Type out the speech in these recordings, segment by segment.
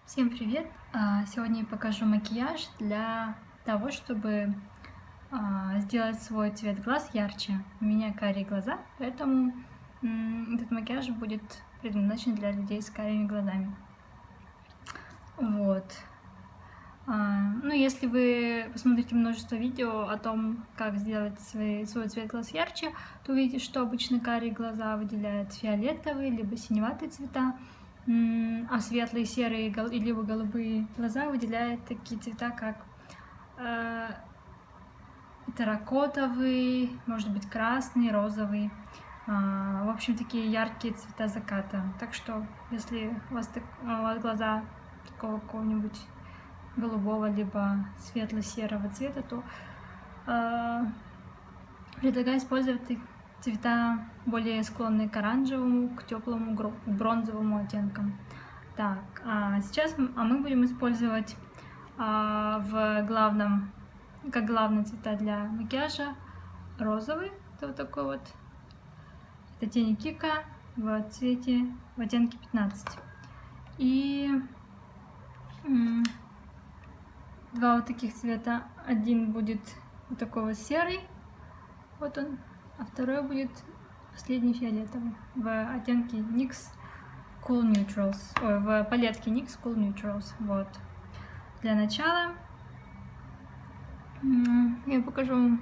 Всем привет! Сегодня я покажу макияж для того, чтобы сделать свой цвет глаз ярче. У меня карие глаза, поэтому этот макияж будет предназначен для людей с карими глазами. Вот. Ну, если вы посмотрите множество видео о том, как сделать свой цвет глаз ярче, то увидите, что обычно карие глаза выделяют фиолетовые либо синеватые цвета, а светлые, серые либо голубые глаза выделяют такие цвета, как терракотовый, может быть красный, розовый. В общем, такие яркие цвета заката. Так что, если у вас глаза такого какого-нибудь голубого либо светло-серого цвета, то предлагаю использовать цвета более склонные к оранжевому, к теплому, бронзовому оттенкам. Так, сейчас мы будем использовать как главные цвета для макияжа розовый, это вот такой вот, это тени Кика в оттенке 15. И два вот таких цвета. Один будет вот такой вот серый, вот он, а второй будет последний фиолетовый в оттенке NYX Cool Neutrals, в палетке NYX Cool Neutrals. Вот. Для начала я покажу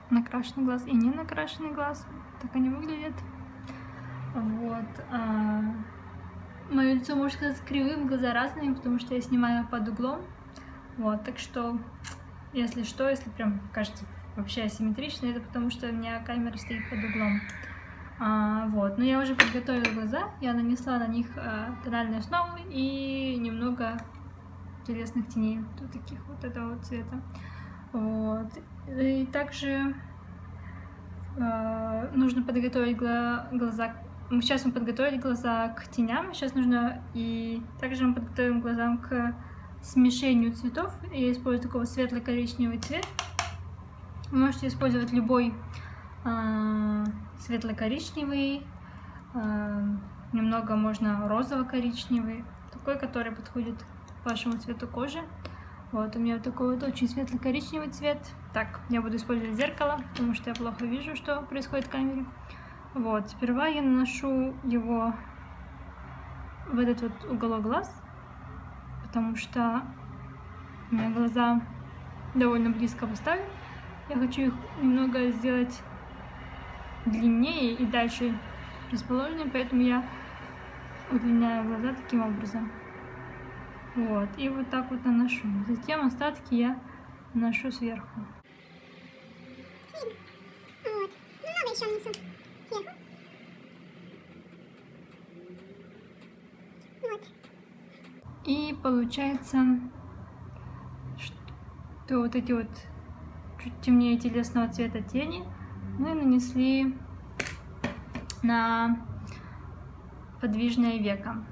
накрашенный глаз и не накрашенный глаз, так они выглядят. Вот. Мое лицо, можно сказать, кривым, глаза разные, потому что я снимаю под углом. Вот, так что, если прям кажется вообще асимметрично, это потому что у меня камера стоит под углом. Вот, но я уже подготовила глаза, я нанесла на них тональную основу и немного телесных теней, вот таких вот этого вот цвета. Вот, и также нужно подготовить глаза. Сейчас мы подготовили глаза к теням, сейчас нужно и также мы подготовим глазам к смешению цветов. Я использую такого светло-коричневый цвет. Вы можете использовать любой светло-коричневый, немного можно розово-коричневый, такой, который подходит вашему цвету кожи. Вот, у меня вот такой вот очень светло-коричневый цвет. Так, я буду использовать зеркало, потому что я плохо вижу, что происходит в камере. Вот, сперва я наношу его в этот вот уголок глаз, потому что у меня глаза довольно близко поставлены. Я хочу их немного сделать длиннее и дальше расположенные, поэтому я удлиняю глаза таким образом. Вот, и вот так вот наношу. Затем остатки я наношу сверху. Вот. Немного еще нанесу сверху. Вот. И получается, что вот эти вот чуть темнее телесного цвета тени мы нанесли на подвижное веко.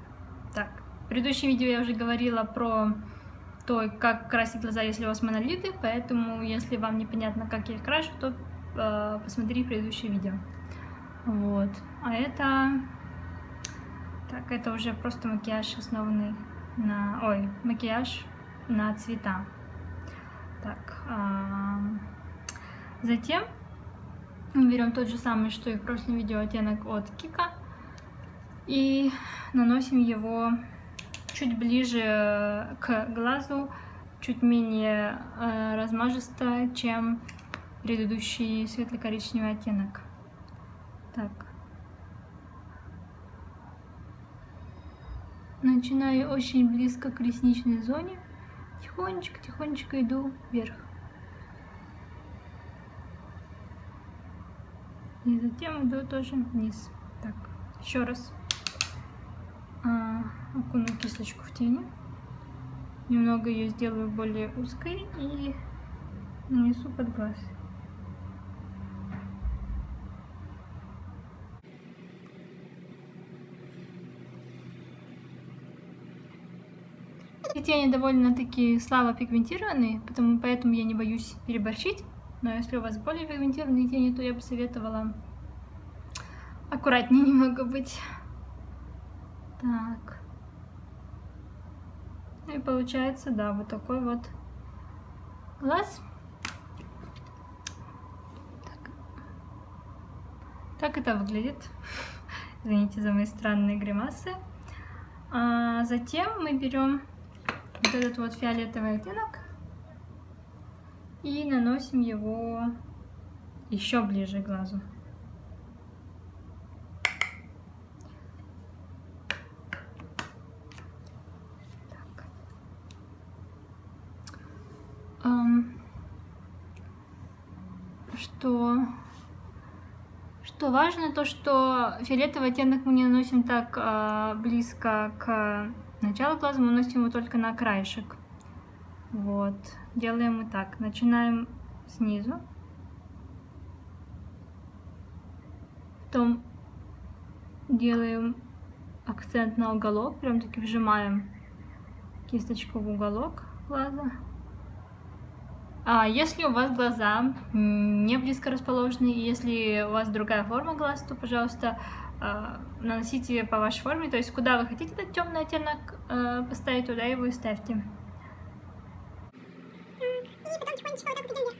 Так, в предыдущем видео я уже говорила про то, как красить глаза, если у вас монолиты, поэтому, если вам непонятно, как я их крашу, то посмотри предыдущее видео. Вот, это уже просто макияж, основанный на, макияж на цвета. Так, затем мы берем тот же самый, что и в прошлом видео, оттенок от Кика, и наносим его чуть ближе к глазу, чуть менее размажисто, чем предыдущий светло-коричневый оттенок. Так. Начинаю очень близко к ресничной зоне, тихонечко иду вверх. И затем иду тоже вниз. Так, еще раз окуну кисточку в тени. Немного ее сделаю более узкой и нанесу под глаз. Эти тени довольно-таки слабо пигментированные, поэтому я не боюсь переборщить. Но если у вас более пигментированные тени, то я бы советовала аккуратнее немного быть. Так. И получается, да, вот такой вот глаз. Так это выглядит. Извините за мои странные гримасы. А затем мы берем вот этот вот фиолетовый оттенок и наносим его еще ближе к глазу. Так. Что важно, то что фиолетовый оттенок мы не наносим так близко к началу глаза, мы наносим его только на краешек. Вот, делаем мы так. Начинаем снизу, потом делаем акцент на уголок, прям таки вжимаем кисточку в уголок глаза. А если у вас глаза не близко расположены, и если у вас другая форма глаз, то, пожалуйста, наносите по вашей форме, то есть куда вы хотите этот темный оттенок поставить, туда его и ставьте. И потом тихонечко вот так вот идем вверх.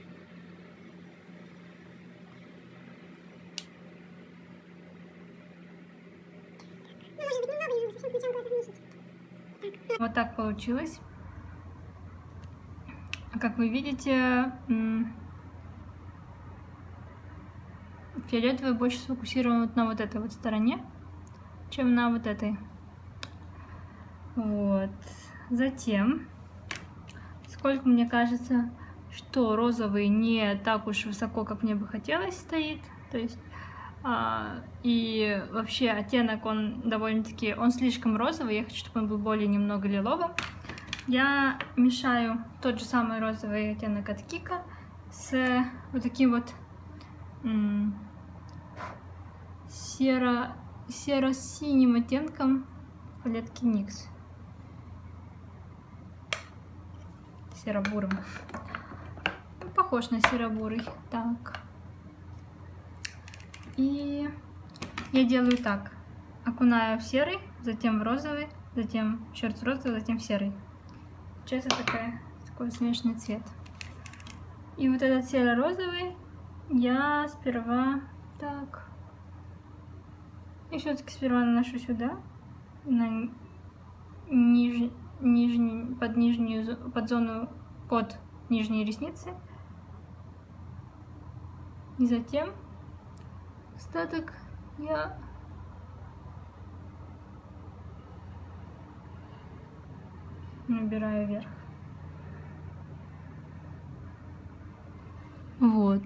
Ну, может быть, немного, не совсем к началу глаза вместить. Вот так получилось. Как вы видите, фиолетовый больше сфокусирован на вот этой вот стороне, чем на вот этой. Вот. Затем, сколько мне кажется, что розовый не так уж высоко, как мне бы хотелось, стоит. То есть, и вообще оттенок, он довольно-таки, он слишком розовый, я хочу, чтобы он был более немного лиловым. Я мешаю тот же самый розовый оттенок от Кика с вот таким вот серо-синим оттенком палетки NYX. Серо-бурым. Похож на серо-бурый. Так. И я делаю так. Окунаю в серый, затем в розовый, затем еще раз в розовый, затем в серый. Получается такой смешанный цвет. И вот этот серо-розовый я сперва так. И все-таки сперва наношу сюда, на под зону под нижние ресницы. И затем остаток я набираю вверх. Вот.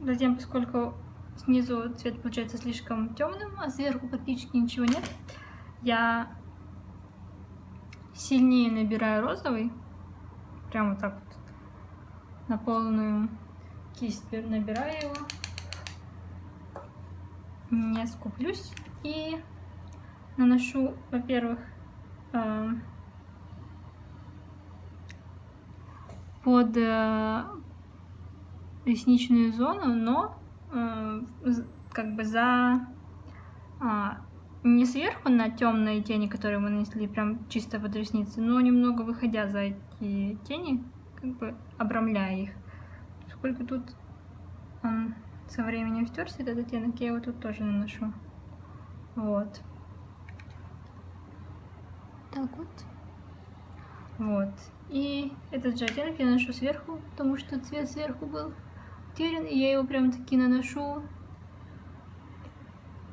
Затем, поскольку снизу цвет получается слишком темным, а сверху практически ничего нет, я сильнее набираю розовый. Прямо так вот. На полную кисть набираю его. Не скуплюсь. И наношу, во-первых, под ресничную зону, но как бы не сверху на темные тени, которые мы нанесли прям чисто под ресницы, но немного выходя за эти тени, как бы обрамляя их. Сколько тут он со временем стерся, этот оттенок, я его тут тоже наношу. Вот. Так вот. Вот. И этот же оттенок я наношу сверху, потому что цвет сверху был утерян, и я его прям таки наношу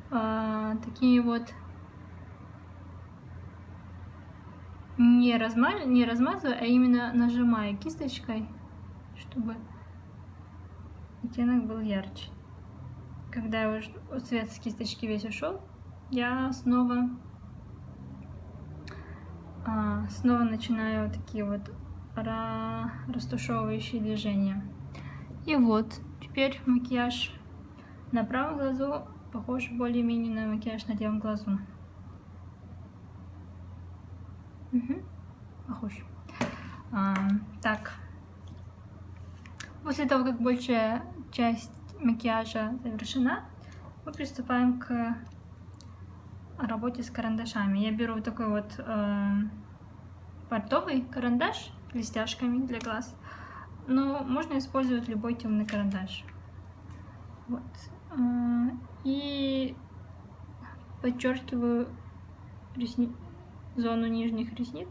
такими вот не размазывая, а именно нажимая кисточкой, чтобы оттенок был ярче. Когда уже цвет с кисточки весь ушел, я снова начинаю такие вот растушевывающие движения. И вот, теперь макияж на правом глазу похож более-менее на макияж на левом глазу. Похож. Так. После того, как большая часть макияжа завершена, мы приступаем к о работе с карандашами. Я беру такой вот портовый карандаш с блестяшками для глаз, но можно использовать любой темный карандаш. Вот. И подчеркиваю зону нижних ресниц.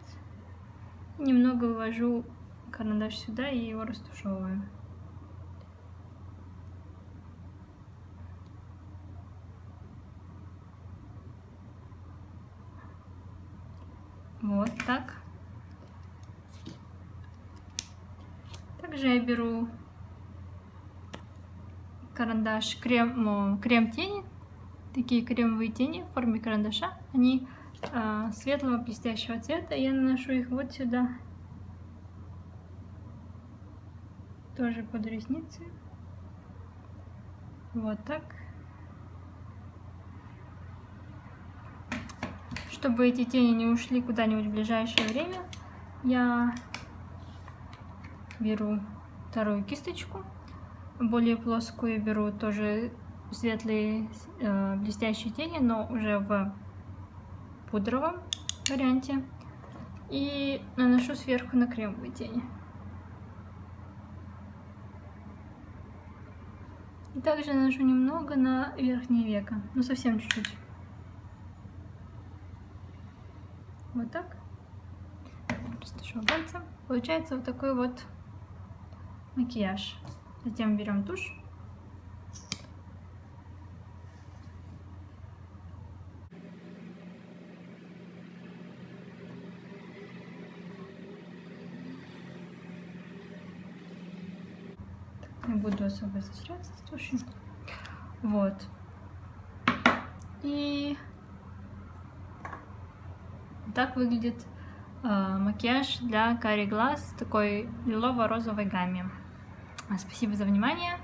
Немного вывожу карандаш сюда и его растушевываю. Вот так. Также я беру карандаш крем тени, такие кремовые тени в форме карандаша. Они светлого блестящего цвета. Я наношу их вот сюда, тоже под ресницы. Вот так. Чтобы эти тени не ушли куда-нибудь в ближайшее время, я беру вторую кисточку, более плоскую, беру тоже светлые блестящие тени, но уже в пудровом варианте, и наношу сверху на кремовые тени. И также наношу немного на верхнее веко, но совсем чуть-чуть. Вот так. Растушую пальцем. Получается вот такой вот макияж. Затем берем тушь. Не буду особо изощряться с тушью. Вот. И так выглядит макияж для карий глаз в такой лилово-розовой гамме. Спасибо за внимание.